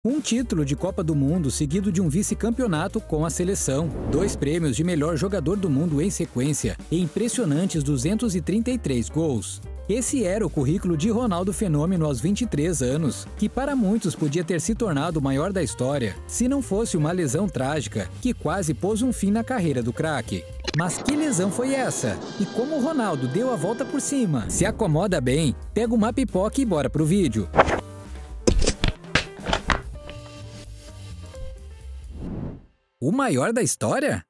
Um título de Copa do Mundo seguido de um vice-campeonato com a seleção, 2 prêmios de melhor jogador do mundo em sequência e impressionantes 233 gols. Esse era o currículo de Ronaldo Fenômeno aos 23 anos, que para muitos podia ter se tornado o maior da história, se não fosse uma lesão trágica que quase pôs um fim na carreira do craque. Mas que lesão foi essa? E como o Ronaldo deu a volta por cima? Se acomoda bem, pega uma pipoca e bora pro vídeo. O maior da história?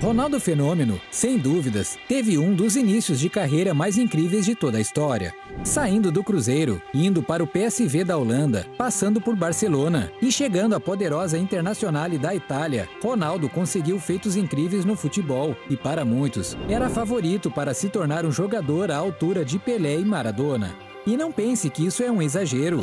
Ronaldo Fenômeno, sem dúvidas, teve um dos inícios de carreira mais incríveis de toda a história. Saindo do Cruzeiro, indo para o PSV da Holanda, passando por Barcelona e chegando à poderosa Internazionale da Itália, Ronaldo conseguiu feitos incríveis no futebol e, para muitos, era favorito para se tornar um jogador à altura de Pelé e Maradona. E não pense que isso é um exagero.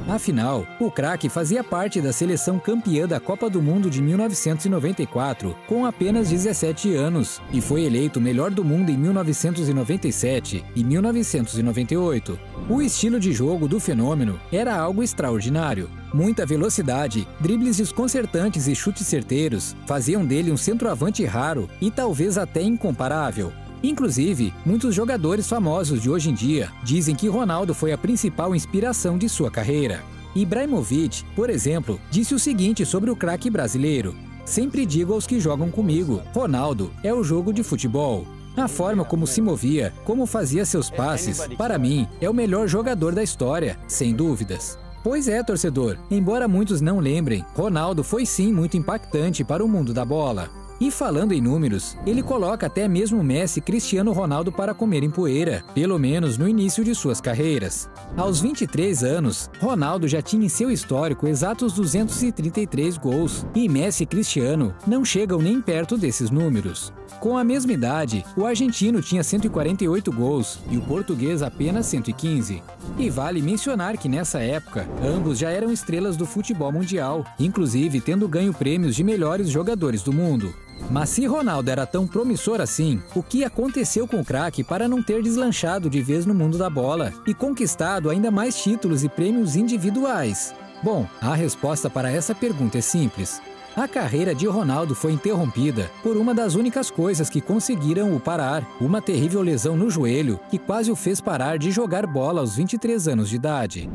Afinal, o craque fazia parte da seleção campeã da Copa do Mundo de 1994, com apenas 17 anos, e foi eleito o melhor do mundo em 1997 e 1998. O estilo de jogo do Fenômeno era algo extraordinário. Muita velocidade, dribles desconcertantes e chutes certeiros faziam dele um centroavante raro e talvez até incomparável. Inclusive, muitos jogadores famosos de hoje em dia dizem que Ronaldo foi a principal inspiração de sua carreira. Ibrahimovic, por exemplo, disse o seguinte sobre o craque brasileiro: "Sempre digo aos que jogam comigo, Ronaldo é o jogo de futebol. A forma como se movia, como fazia seus passes, para mim, é o melhor jogador da história, sem dúvidas." Pois é, torcedor, embora muitos não lembrem, Ronaldo foi sim muito impactante para o mundo da bola. E falando em números, ele coloca até mesmo Messi e Cristiano Ronaldo para comer em poeira, pelo menos no início de suas carreiras. Aos 23 anos, Ronaldo já tinha em seu histórico exatos 233 gols, e Messi e Cristiano não chegam nem perto desses números. Com a mesma idade, o argentino tinha 148 gols e o português apenas 115. E vale mencionar que nessa época, ambos já eram estrelas do futebol mundial, inclusive tendo ganho prêmios de melhores jogadores do mundo. Mas se Ronaldo era tão promissor assim, o que aconteceu com o craque para não ter deslanchado de vez no mundo da bola e conquistado ainda mais títulos e prêmios individuais? Bom, a resposta para essa pergunta é simples. A carreira de Ronaldo foi interrompida por uma das únicas coisas que conseguiram o parar, uma terrível lesão no joelho que quase o fez parar de jogar bola aos 23 anos de idade.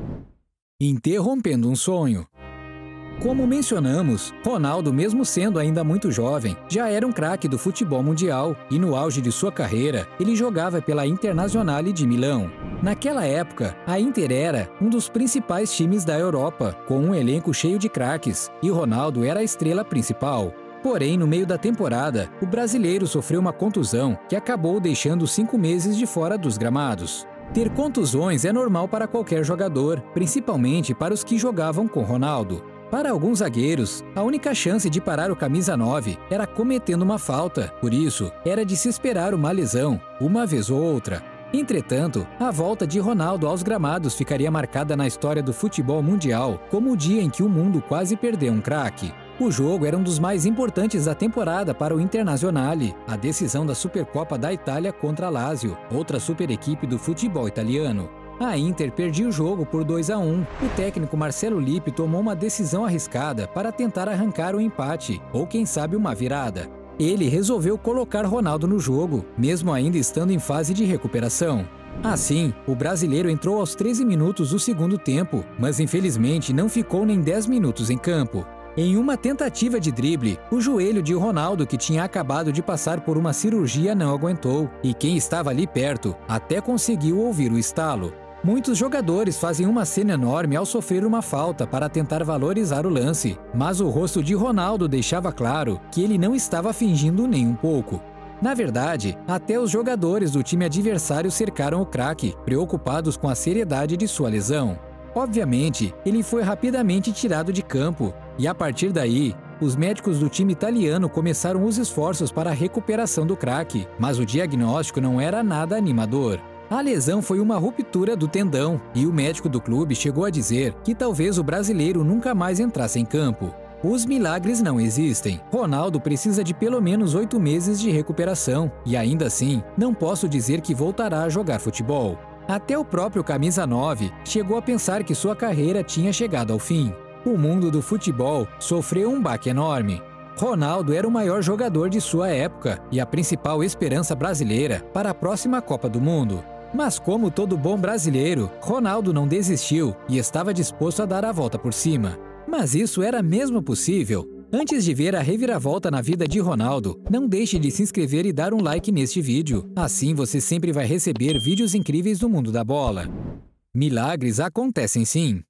Interrompendo um sonho. Como mencionamos, Ronaldo, mesmo sendo ainda muito jovem, já era um craque do futebol mundial e no auge de sua carreira, ele jogava pela Internazionale de Milão. Naquela época, a Inter era um dos principais times da Europa, com um elenco cheio de craques, e Ronaldo era a estrela principal. Porém, no meio da temporada, o brasileiro sofreu uma contusão que acabou o deixando 5 meses de fora dos gramados. Ter contusões é normal para qualquer jogador, principalmente para os que jogavam com Ronaldo. Para alguns zagueiros, a única chance de parar o camisa 9 era cometendo uma falta, por isso, era de se esperar uma lesão, uma vez ou outra. Entretanto, a volta de Ronaldo aos gramados ficaria marcada na história do futebol mundial como o dia em que o mundo quase perdeu um craque. O jogo era um dos mais importantes da temporada para o Internazionale, a decisão da Supercopa da Itália contra a Lazio, outra super equipe do futebol italiano. A Inter perdia o jogo por 2-1. O técnico Marcelo Lippi tomou uma decisão arriscada para tentar arrancar o empate, ou quem sabe uma virada. Ele resolveu colocar Ronaldo no jogo, mesmo ainda estando em fase de recuperação. Assim, o brasileiro entrou aos 13 minutos do segundo tempo, mas infelizmente não ficou nem 10 minutos em campo. Em uma tentativa de drible, o joelho de Ronaldo, que tinha acabado de passar por uma cirurgia, não aguentou, e quem estava ali perto até conseguiu ouvir o estalo. Muitos jogadores fazem uma cena enorme ao sofrer uma falta para tentar valorizar o lance, mas o rosto de Ronaldo deixava claro que ele não estava fingindo nem um pouco. Na verdade, até os jogadores do time adversário cercaram o craque, preocupados com a seriedade de sua lesão. Obviamente, ele foi rapidamente tirado de campo, e a partir daí, os médicos do time italiano começaram os esforços para a recuperação do craque, mas o diagnóstico não era nada animador. A lesão foi uma ruptura do tendão, e o médico do clube chegou a dizer que talvez o brasileiro nunca mais entrasse em campo. Os milagres não existem. Ronaldo precisa de pelo menos 8 meses de recuperação, e ainda assim, não posso dizer que voltará a jogar futebol. Até o próprio Camisa 9 chegou a pensar que sua carreira tinha chegado ao fim. O mundo do futebol sofreu um baque enorme. Ronaldo era o maior jogador de sua época e a principal esperança brasileira para a próxima Copa do Mundo. Mas como todo bom brasileiro, Ronaldo não desistiu e estava disposto a dar a volta por cima. Mas isso era mesmo possível? Antes de ver a reviravolta na vida de Ronaldo, não deixe de se inscrever e dar um like neste vídeo. Assim você sempre vai receber vídeos incríveis do mundo da bola. Milagres acontecem sim.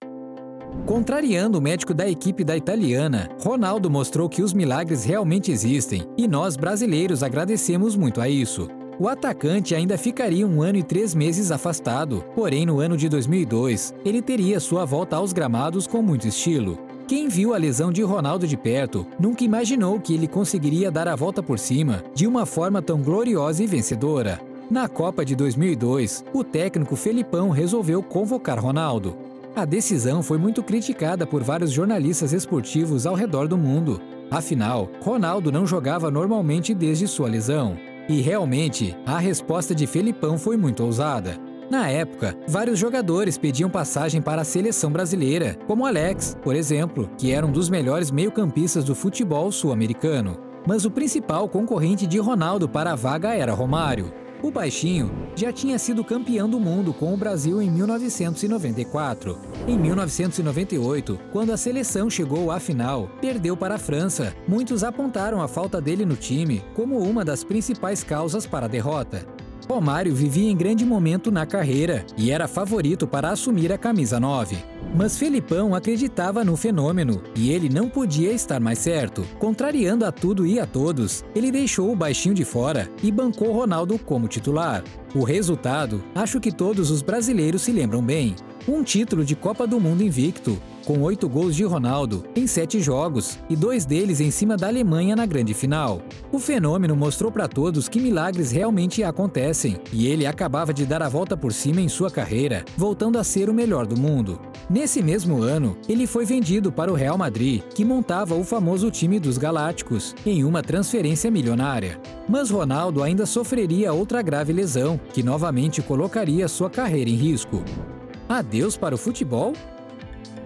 Contrariando o médico da equipe da italiana, Ronaldo mostrou que os milagres realmente existem e nós brasileiros agradecemos muito a isso. O atacante ainda ficaria 1 ano e 3 meses afastado, porém no ano de 2002, ele teria sua volta aos gramados com muito estilo. Quem viu a lesão de Ronaldo de perto nunca imaginou que ele conseguiria dar a volta por cima de uma forma tão gloriosa e vencedora. Na Copa de 2002, o técnico Felipão resolveu convocar Ronaldo. A decisão foi muito criticada por vários jornalistas esportivos ao redor do mundo. Afinal, Ronaldo não jogava normalmente desde sua lesão. E realmente, a resposta de Felipão foi muito ousada. Na época, vários jogadores pediam passagem para a seleção brasileira, como Alex, por exemplo, que era um dos melhores meio-campistas do futebol sul-americano. Mas o principal concorrente de Ronaldo para a vaga era Romário. O baixinho já tinha sido campeão do mundo com o Brasil em 1994. Em 1998, quando a seleção chegou à final, perdeu para a França. Muitos apontaram a falta dele no time como uma das principais causas para a derrota. Romário vivia em grande momento na carreira e era favorito para assumir a camisa 9. Mas Felipão acreditava no fenômeno e ele não podia estar mais certo. Contrariando a tudo e a todos, ele deixou o baixinho de fora e bancou Ronaldo como titular. O resultado, acho que todos os brasileiros se lembram bem. Um título de Copa do Mundo invicto, com 8 gols de Ronaldo em 7 jogos e 2 deles em cima da Alemanha na grande final. O fenômeno mostrou para todos que milagres realmente acontecem e ele acabava de dar a volta por cima em sua carreira, voltando a ser o melhor do mundo. Nesse mesmo ano, ele foi vendido para o Real Madrid, que montava o famoso time dos Galácticos, em uma transferência milionária. Mas Ronaldo ainda sofreria outra grave lesão, que novamente colocaria sua carreira em risco. Adeus para o futebol?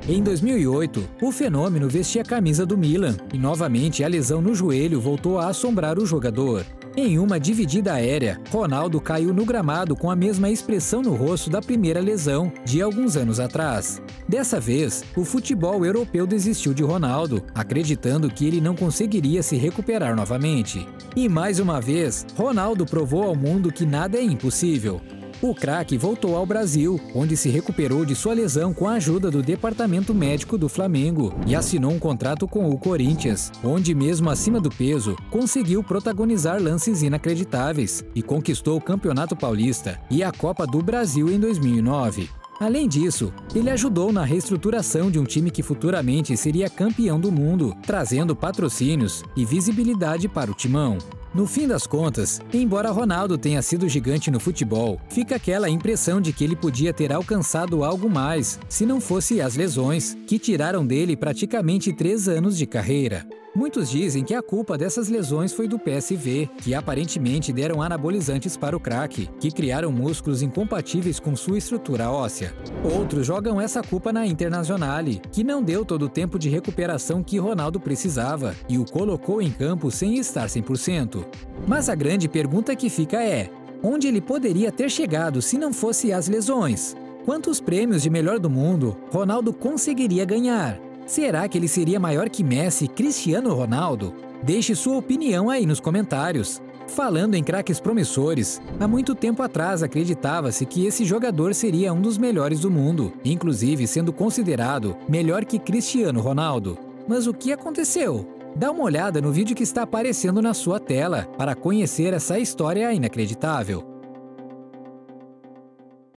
Em 2008, o fenômeno vestia a camisa do Milan e novamente a lesão no joelho voltou a assombrar o jogador. Em uma dividida aérea, Ronaldo caiu no gramado com a mesma expressão no rosto da primeira lesão, de alguns anos atrás. Dessa vez, o futebol europeu desistiu de Ronaldo, acreditando que ele não conseguiria se recuperar novamente. E mais uma vez, Ronaldo provou ao mundo que nada é impossível. O craque voltou ao Brasil, onde se recuperou de sua lesão com a ajuda do departamento médico do Flamengo e assinou um contrato com o Corinthians, onde mesmo acima do peso, conseguiu protagonizar lances inacreditáveis e conquistou o Campeonato Paulista e a Copa do Brasil em 2009. Além disso, ele ajudou na reestruturação de um time que futuramente seria campeão do mundo, trazendo patrocínios e visibilidade para o timão. No fim das contas, embora Ronaldo tenha sido gigante no futebol, fica aquela impressão de que ele podia ter alcançado algo mais, se não fosse as lesões, que tiraram dele praticamente 3 anos de carreira. Muitos dizem que a culpa dessas lesões foi do PSV, que aparentemente deram anabolizantes para o craque, que criaram músculos incompatíveis com sua estrutura óssea. Outros jogam essa culpa na Internazionale, que não deu todo o tempo de recuperação que Ronaldo precisava e o colocou em campo sem estar 100%. Mas a grande pergunta que fica é: onde ele poderia ter chegado se não fosse as lesões? Quantos prêmios de melhor do mundo Ronaldo conseguiria ganhar? Será que ele seria maior que Messi e Cristiano Ronaldo? Deixe sua opinião aí nos comentários. Falando em craques promissores, há muito tempo atrás acreditava-se que esse jogador seria um dos melhores do mundo, inclusive sendo considerado melhor que Cristiano Ronaldo. Mas o que aconteceu? Dá uma olhada no vídeo que está aparecendo na sua tela para conhecer essa história inacreditável.